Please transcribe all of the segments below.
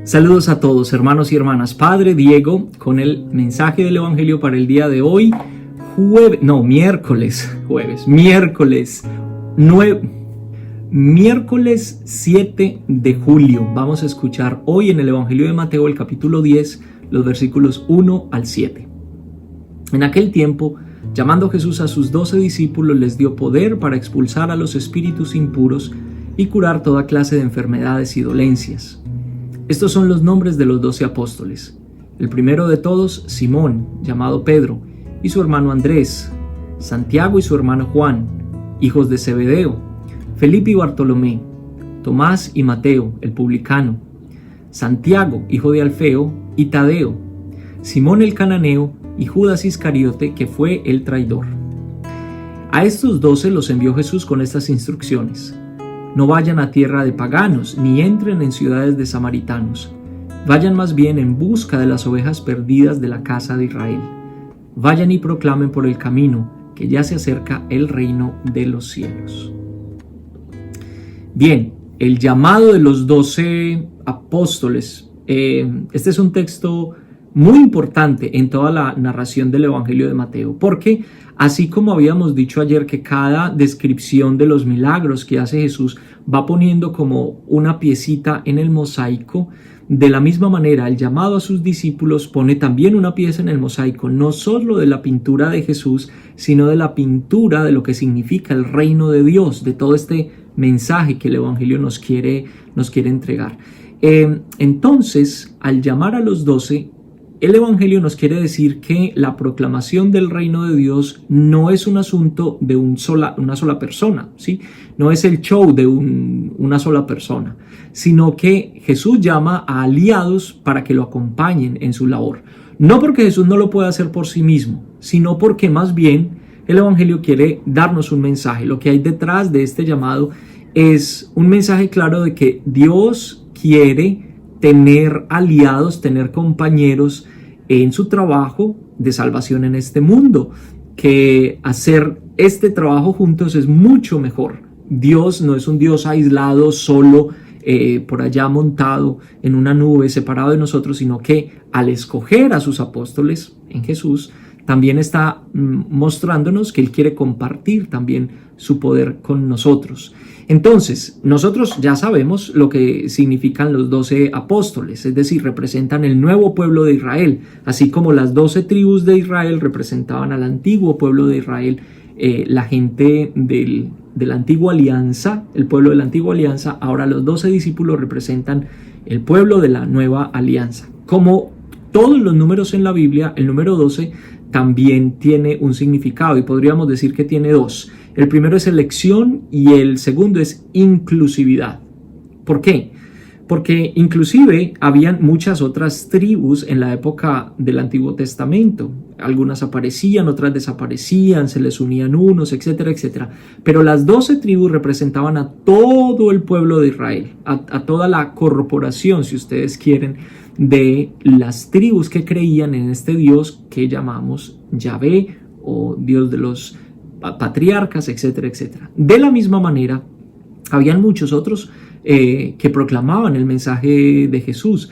Saludos a todos, hermanos y hermanas. Padre Diego con el mensaje del Evangelio para el día de hoy, miércoles 7 de julio. Vamos a escuchar hoy en el Evangelio de Mateo el capítulo 10, los versículos 1 al 7. En aquel tiempo, llamando Jesús a sus 12 discípulos, les dio poder para expulsar a los espíritus impuros y curar toda clase de enfermedades y dolencias. Estos son los nombres de los 12 apóstoles. El primero de todos, Simón, llamado Pedro, y su hermano Andrés, Santiago y su hermano Juan, hijos de Zebedeo, Felipe y Bartolomé, Tomás y Mateo, el publicano, Santiago, hijo de Alfeo, y Tadeo, Simón el cananeo y Judas Iscariote, que fue el traidor. A estos 12 los envió Jesús con estas instrucciones: no vayan a tierra de paganos, ni entren en ciudades de samaritanos. Vayan más bien en busca de las ovejas perdidas de la casa de Israel. Vayan y proclamen por el camino que ya se acerca el reino de los cielos. Bien, el llamado de los 12 apóstoles. Este es un texto muy importante en toda la narración del Evangelio de Mateo, porque así como habíamos dicho ayer que cada descripción de los milagros que hace Jesús va poniendo como una piecita en el mosaico, de la misma manera el llamado a sus discípulos pone también una pieza en el mosaico, no solo de la pintura de Jesús, sino de la pintura de lo que significa el reino de Dios, de todo este mensaje que el Evangelio nos quiere entregar. Entonces, al llamar a los 12, el Evangelio nos quiere decir que la proclamación del reino de Dios no es un asunto de una sola persona, ¿sí? No es el show de una sola persona, sino que Jesús llama a aliados para que lo acompañen en su labor. No porque Jesús no lo pueda hacer por sí mismo, sino porque más bien el Evangelio quiere darnos un mensaje. Lo que hay detrás de este llamado es un mensaje claro de que Dios quiere tener aliados, tener compañeros en su trabajo de salvación en este mundo, que hacer este trabajo juntos es mucho mejor. Dios no es un Dios aislado, solo, por allá montado en una nube, separado de nosotros, sino que al escoger a sus apóstoles en Jesús, también está mostrándonos que Él quiere compartir también su poder con nosotros. Entonces, nosotros ya sabemos lo que significan los 12 apóstoles, es decir, representan el nuevo pueblo de Israel, así como las 12 tribus de Israel representaban al antiguo pueblo de Israel, la gente de la antigua alianza, el pueblo de la antigua alianza. Ahora los 12 discípulos representan el pueblo de la nueva alianza. Como todos los números en la Biblia, el número 12 también tiene un significado y podríamos decir que tiene dos. El primero es elección y el segundo es inclusividad. ¿Por qué? Porque inclusive habían muchas otras tribus en la época del Antiguo Testamento. Algunas aparecían, otras desaparecían, se les unían unos, etcétera, etcétera. Pero las 12 tribus representaban a todo el pueblo de Israel, a toda la corporación, si ustedes quieren, de las tribus que creían en este Dios que llamamos Yahvé o Dios de los patriarcas, etcétera, etcétera. De la misma manera, habían muchos otros que proclamaban el mensaje de Jesús.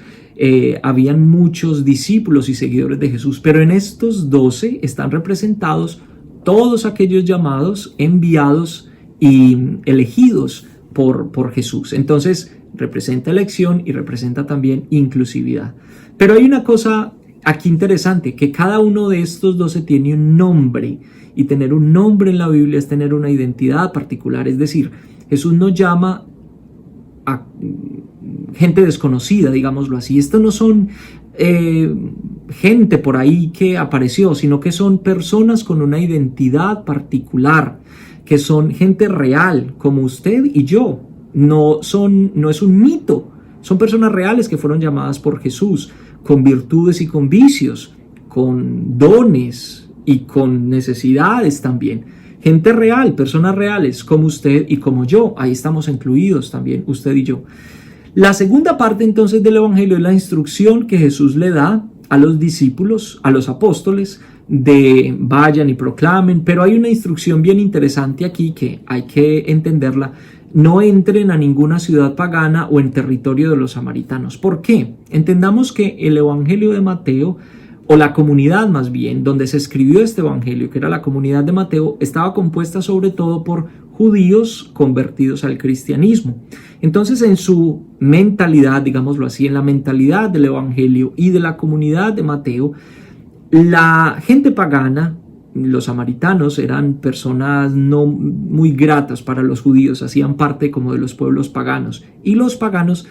Habían muchos discípulos y seguidores de Jesús, pero en estos 12 están representados todos aquellos llamados, enviados y elegidos por Jesús. Entonces, representa elección y representa también inclusividad. Pero hay una cosa aquí interesante, que cada uno de estos 12 tiene un nombre, y tener un nombre en la Biblia es tener una identidad particular. Es decir, Jesús no llama a gente desconocida, digámoslo así. Estos no son gente por ahí que apareció, sino que son personas con una identidad particular, que son gente real, como usted y yo. No es un mito, son personas reales que fueron llamadas por Jesús, con virtudes y con vicios, con dones y con necesidades también. Gente real, personas reales, como usted y como yo. Ahí estamos incluidos también, usted y yo. La segunda parte entonces del Evangelio es la instrucción que Jesús le da a los discípulos, a los apóstoles, de vayan y proclamen. Pero hay una instrucción bien interesante aquí que hay que entenderla. no entren a ninguna ciudad pagana o en territorio de los samaritanos. ¿Por qué? Entendamos que el Evangelio de Mateo, o la comunidad más bien, donde se escribió este Evangelio, que era la comunidad de Mateo, estaba compuesta sobre todo por judíos convertidos al cristianismo. Entonces, en su mentalidad, digámoslo así, en la mentalidad del Evangelio y de la comunidad de Mateo, la gente pagana, los samaritanos, eran personas no muy gratas para los judíos, hacían parte como de los pueblos paganos, y los paganos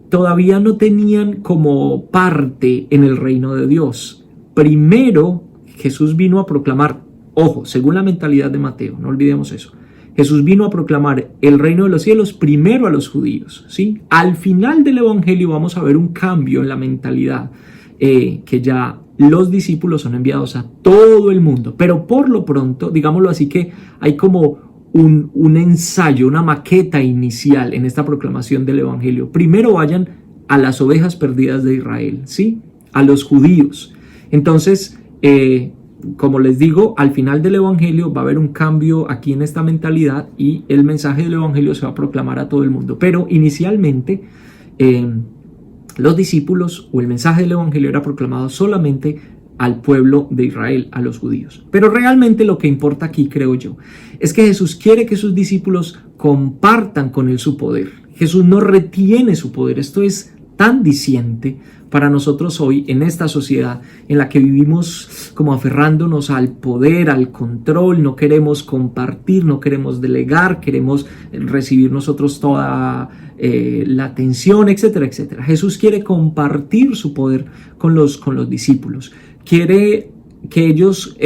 todavía no tenían como parte en el reino de Dios. Primero, Jesús vino a proclamar, ojo, según la mentalidad de Mateo, no olvidemos eso, Jesús vino a proclamar el reino de los cielos primero a los judíos, ¿sí? Al final del Evangelio vamos a ver un cambio en la mentalidad, que ya los discípulos son enviados a todo el mundo, pero por lo pronto, digámoslo así, que hay como un ensayo, una maqueta inicial en esta proclamación del Evangelio. Primero vayan a las ovejas perdidas de Israel, ¿sí? A los judíos. Entonces, como les digo, al final del Evangelio va a haber un cambio aquí en esta mentalidad y el mensaje del Evangelio se va a proclamar a todo el mundo. Pero inicialmente, los discípulos o el mensaje del Evangelio era proclamado solamente al pueblo de Israel, a los judíos. Pero realmente lo que importa aquí, creo yo, es que Jesús quiere que sus discípulos compartan con él su poder. Jesús no retiene su poder. Esto es tan diciente para nosotros hoy en esta sociedad en la que vivimos como aferrándonos al poder, al control, no queremos compartir, no queremos delegar, queremos recibir nosotros toda la atención, etcétera, etcétera. Jesús quiere compartir su poder con los discípulos, quiere que ellos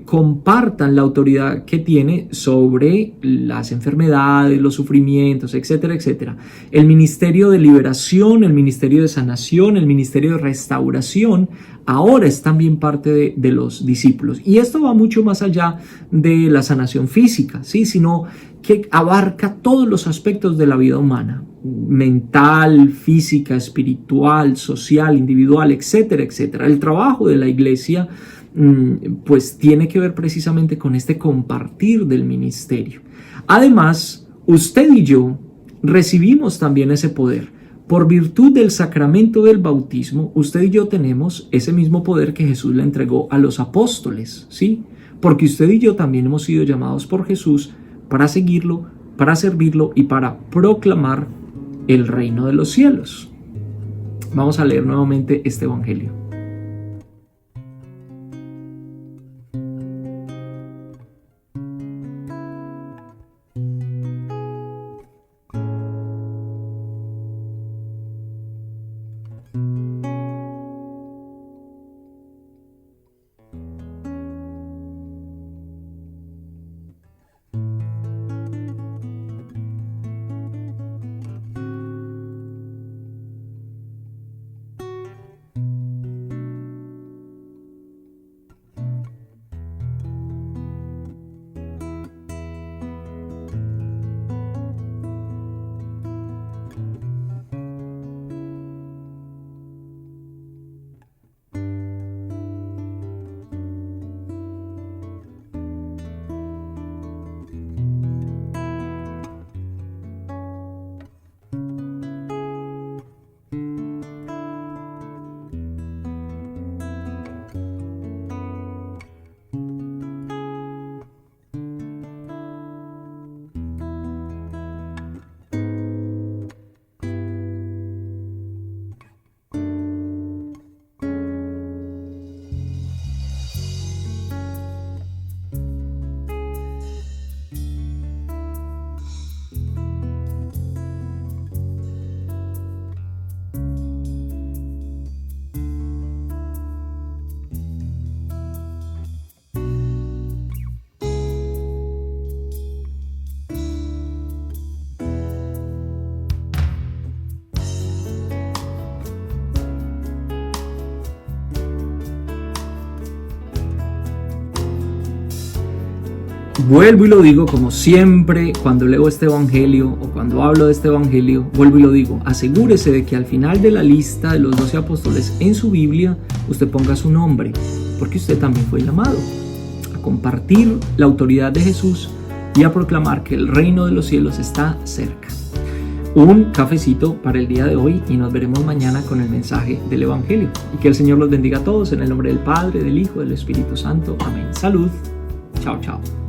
compartan la autoridad que tiene sobre las enfermedades, los sufrimientos, etcétera, etcétera. El ministerio de liberación, el ministerio de sanación, el ministerio de restauración, ahora es también parte de los discípulos. Y esto va mucho más allá de la sanación física, ¿sí? Sino que abarca todos los aspectos de la vida humana, mental, física, espiritual, social, individual, etcétera, etcétera. El trabajo de la iglesia pues tiene que ver precisamente con este compartir del ministerio. Además, usted y yo recibimos también ese poder. Por virtud del sacramento del bautismo, usted y yo tenemos ese mismo poder que Jesús le entregó a los apóstoles, ¿sí? Porque usted y yo también hemos sido llamados por Jesús para seguirlo, para servirlo y para proclamar el reino de los cielos. Vamos a leer nuevamente este evangelio. Vuelvo y lo digo, como siempre cuando leo este evangelio o cuando hablo de este evangelio, vuelvo y lo digo, asegúrese de que al final de la lista de los 12 apóstoles en su Biblia usted ponga su nombre, porque usted también fue llamado a compartir la autoridad de Jesús y a proclamar que el reino de los cielos está cerca. Un cafecito para el día de hoy y nos veremos mañana con el mensaje del Evangelio. Y que el Señor los bendiga a todos en el nombre del Padre, del Hijo, del Espíritu Santo. Amén. Salud. Chao, chao.